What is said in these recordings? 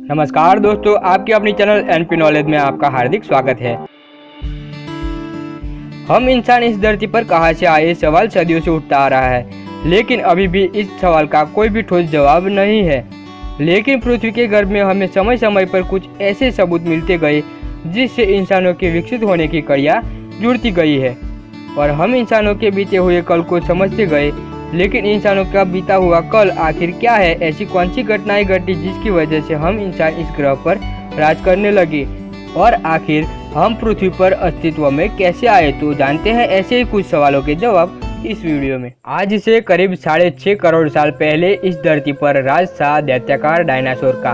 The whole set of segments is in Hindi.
नमस्कार दोस्तों, आपके अपनी चैनल एनपी नॉलेज में आपका हार्दिक स्वागत है। हम इंसान इस धरती पर कहां से आए, सवाल सदियों से उठता आ रहा है, लेकिन अभी भी इस सवाल का कोई भी ठोस जवाब नहीं है। लेकिन पृथ्वी के गर्भ में हमें समय समय पर कुछ ऐसे सबूत मिलते गए जिससे इंसानों के विकसित होने की कड़ियाँ जुड़ती गई है और हम इंसानों के बीते हुए कल को समझते गए। लेकिन इंसानों का बीता हुआ कल आखिर क्या है? ऐसी कौन सी घटनाएं घटी जिसकी वजह से हम इंसान इस ग्रह पर राज करने लगे, और आखिर हम पृथ्वी पर अस्तित्व में कैसे आए? तो जानते हैं ऐसे ही कुछ सवालों के जवाब इस वीडियो में। आज से करीब 6.5 करोड़ साल पहले इस धरती पर राज था दैत्याकार डायनासोर का।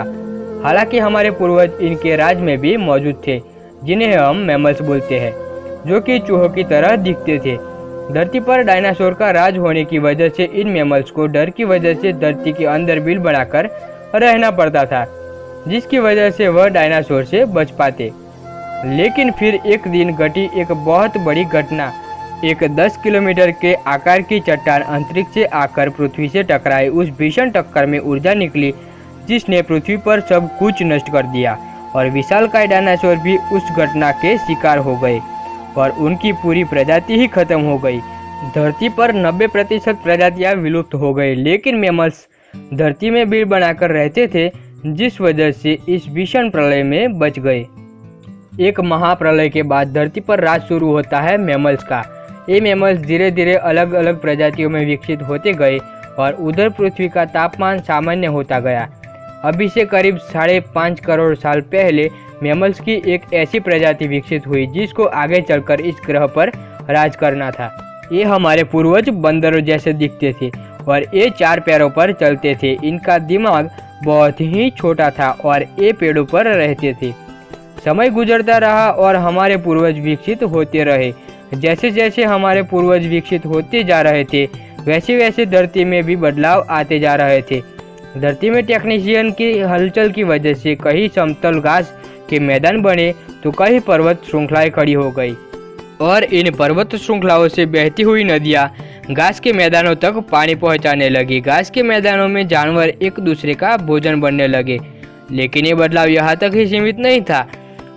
हालांकि हमारे पूर्वज इनके राज में भी मौजूद थे, जिन्हें हम मैमल्स बोलते हैं, जो कि चूहों की तरह दिखते थे। धरती पर डायनासोर का राज होने की वजह से इन मैमल्स को डर की वजह से धरती के अंदर बिल बनाकर रहना पड़ता था, जिसकी वजह से वह डायनासोर से बच पाते। लेकिन फिर एक दिन घटी एक बहुत बड़ी घटना। एक 10 किलोमीटर के आकार की चट्टान अंतरिक्ष से आकर पृथ्वी से टकराई। उस भीषण टक्कर में ऊर्जा निकली जिसने पृथ्वी पर सब कुछ नष्ट कर दिया, और विशालकाय डायनासोर भी उस घटना के शिकार हो गए और उनकी पूरी प्रजाति ही खत्म हो गई। धरती पर 90% प्रजातियां विलुप्त हो गई, लेकिन मैमल्स धरती में बिल बनाकर रहते थे, जिस वजह से इस भीषण प्रलय में बच गए। एक महाप्रलय के बाद धरती पर राज शुरू होता है मैमल्स का। ये मैमल्स धीरे धीरे अलग अलग प्रजातियों में विकसित होते गए और उधर पृथ्वी का तापमान सामान्य होता गया। अभी से करीब 5.5 करोड़ साल पहले मैमल्स की एक ऐसी प्रजाति विकसित हुई जिसको आगे चलकर इस ग्रह पर राज करना था। ये हमारे पूर्वज बंदरों जैसे दिखते थे और ये 4 पैरों पर चलते थे। इनका दिमाग बहुत ही छोटा था और ये पेड़ों पर रहते थे। समय गुजरता रहा और हमारे पूर्वज विकसित होते रहे। जैसे जैसे हमारे पूर्वज विकसित होते जा रहे थे, वैसे वैसे धरती में भी बदलाव आते जा रहे थे। धरती में टेक्नीशियन की हलचल की वजह से कहीं समतल घास के मैदान बने तो कई पर्वत श्रृंखलाएं खड़ी हो गई, और इन पर्वत श्रृंखलाओं से बहती हुई नदियां घास के मैदानों तक पानी पहुंचाने लगी। घास के मैदानों में जानवर एक दूसरे का भोजन बनने लगे। लेकिन ये बदलाव यहाँ तक ही सीमित नहीं था।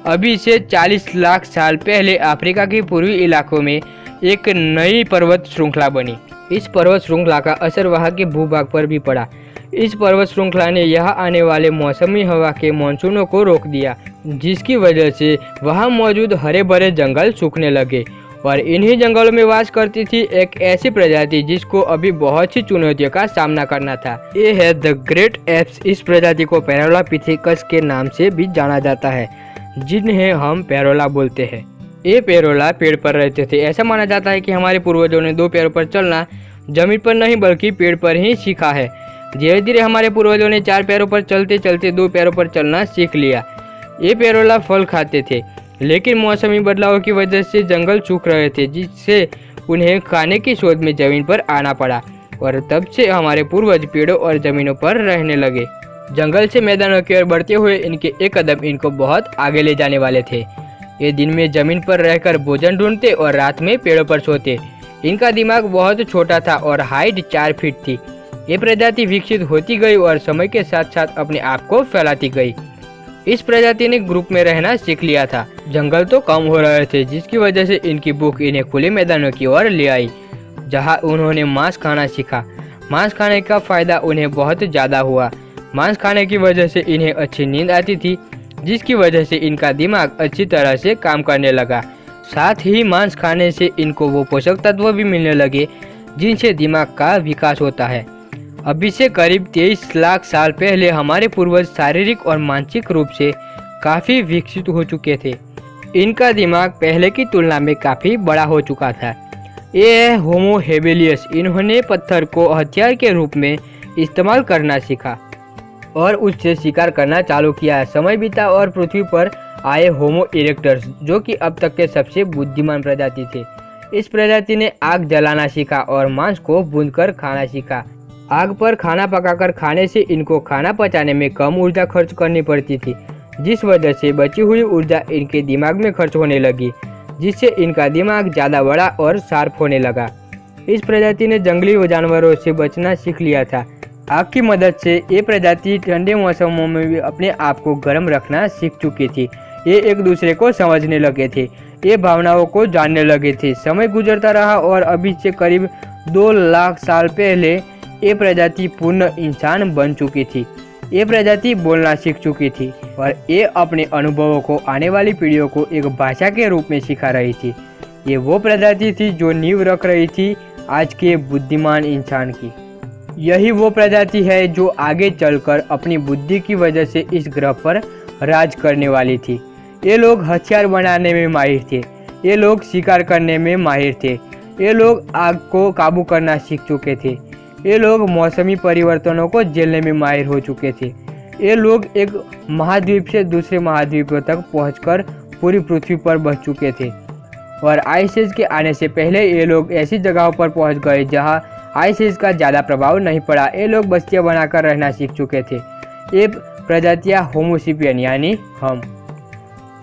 अभी से 40 लाख साल पहले अफ्रीका के पूर्वी इलाकों में एक नई पर्वत श्रृंखला बनी। इस पर्वत श्रृंखला का असर वहाँ के भूभाग पर भी पड़ा। इस पर्वत श्रृंखला ने यहाँ आने वाले मौसमी हवा के मानसूनों को रोक दिया, जिसकी वजह से वहाँ मौजूद हरे भरे जंगल सूखने लगे, और इन्हीं जंगलों में वास करती थी एक ऐसी प्रजाति जिसको अभी बहुत सी चुनौतियों का सामना करना था। ये है द ग्रेट एप्स। इस प्रजाति को पैरोलापिथेकस के नाम से भी जाना जाता है, जिन्हें हम पैरोला बोलते हैं। ये पैरोला पेड़ पर रहते थे। ऐसा माना जाता है कि हमारे पूर्वजों ने 2 पैरों पर चलना जमीन पर नहीं बल्कि पेड़ पर ही सीखा है। धीरे धीरे हमारे पूर्वजों ने 4 पैरों पर चलते चलते 2 पैरों पर चलना सीख लिया। ये पैरोला फल खाते थे, लेकिन मौसमी बदलाव की वजह से जंगल सूख रहे थे, जिससे उन्हें खाने की शोध में जमीन पर आना पड़ा, और तब से हमारे पूर्वज पेड़ों और जमीनों पर रहने लगे। जंगल से मैदानों की ओर बढ़ते हुए इनके एक कदम इनको बहुत आगे ले जाने वाले थे। ये दिन में जमीन पर रहकर भोजन ढूंढते और रात में पेड़ों पर सोते। इनका दिमाग बहुत छोटा था और हाइट 4 फीट थी। ये प्रजाति विकसित होती गई और समय के साथ साथ अपने आप को फैलाती गई। इस प्रजाति ने ग्रुप में रहना सीख लिया था। जंगल तो कम हो रहे थे, जिसकी वजह से इनकी भूख इन्हें खुले मैदानों की ओर ले आई, जहां उन्होंने मांस खाना सीखा। मांस खाने का फायदा उन्हें बहुत ज़्यादा हुआ। मांस खाने की वजह से इन्हें अच्छी नींद आती थी, जिसकी वजह से इनका दिमाग अच्छी तरह से काम करने लगा। साथ ही मांस खाने से इनको वो पोषक तत्व भी मिलने लगे जिनसे दिमाग का विकास होता है। अभी से करीब 23 लाख साल पहले हमारे पूर्वज शारीरिक और मानसिक रूप से काफ़ी विकसित हो चुके थे। इनका दिमाग पहले की तुलना में काफ़ी बड़ा हो चुका था। ये है होमो हेबिलियस। इन्होंने पत्थर को हथियार के रूप में इस्तेमाल करना सीखा और उससे शिकार करना चालू किया। समय बीता और पृथ्वी पर आए होमो इरेक्टस, जो कि अब तक के सबसे बुद्धिमान प्रजाति थे। इस प्रजाति ने आग जलाना सीखा और मांस को भूनकर खाना सीखा। आग पर खाना पकाकर खाने से इनको खाना पचाने में कम ऊर्जा खर्च करनी पड़ती थी, जिस वजह से बची हुई ऊर्जा इनके दिमाग में खर्च होने लगी, जिससे इनका दिमाग ज़्यादा बड़ा और शार्प होने लगा। इस प्रजाति ने जंगली जानवरों से बचना सीख लिया था। आग की मदद से ये प्रजाति ठंडे मौसमों में भी अपने आप को गर्म रखना सीख चुकी थी। ये एक दूसरे को समझने लगे थे, ये भावनाओं को जानने लगे थे। समय गुजरता रहा और अभी से करीब 2 लाख साल पहले ये प्रजाति पूर्ण इंसान बन चुकी थी। ये प्रजाति बोलना सीख चुकी थी और ये अपने अनुभवों को आने वाली पीढ़ियों को एक भाषा के रूप में सिखा रही थी। ये वो प्रजाति थी जो नींव रख रही थी आज के बुद्धिमान इंसान की। यही वो प्रजाति है जो आगे चलकर अपनी बुद्धि की वजह से इस ग्रह पर राज करने वाली थी। ये लोग हथियार बनाने में माहिर थे, ये लोग शिकार करने में माहिर थे, ये लोग आग को काबू करना सीख चुके थे, ये लोग मौसमी परिवर्तनों को झेलने में माहिर हो चुके थे। ये लोग एक महाद्वीप से दूसरे महाद्वीप तक पहुंचकर पूरी पृथ्वी पर बस चुके थे और आइस एज के आने से पहले ये लोग ऐसी जगहों पर पहुंच गए जहां आइस एज का ज़्यादा प्रभाव नहीं पड़ा। ये लोग बस्तियां बनाकर रहना सीख चुके थे। ये प्रजातियां होमोसिपियन यानी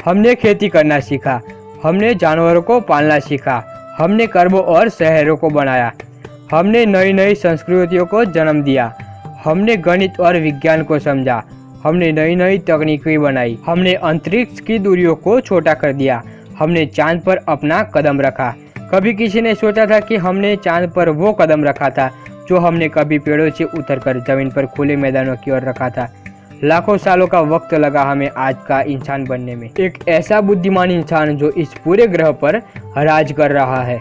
हमने खेती करना सीखा, हमने जानवरों को पालना सीखा, हमने कस्बों और शहरों को बनाया, हमने नई नई संस्कृतियों को जन्म दिया, हमने गणित और विज्ञान को समझा, हमने नई नई तकनीकें बनाई, हमने अंतरिक्ष की दूरियों को छोटा कर दिया, हमने चांद पर अपना कदम रखा। कभी किसी ने सोचा था कि हमने चांद पर वो कदम रखा था जो हमने कभी पेड़ों से उतरकर जमीन पर खुले मैदानों की ओर रखा था। लाखों सालों का वक्त लगा हमें आज का इंसान बनने में, एक ऐसा बुद्धिमान इंसान जो इस पूरे ग्रह पर राज कर रहा है।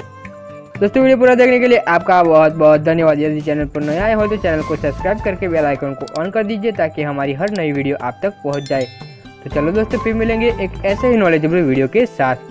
दोस्तों, वीडियो पूरा देखने के लिए आपका बहुत बहुत धन्यवाद। यदि चैनल पर नए आए हो तो चैनल को सब्सक्राइब करके बेल आइकन को ऑन कर दीजिए ताकि हमारी हर नई वीडियो आप तक पहुंच जाए। तो चलो दोस्तों, फिर मिलेंगे एक ऐसे ही नॉलेजेबल वीडियो के साथ।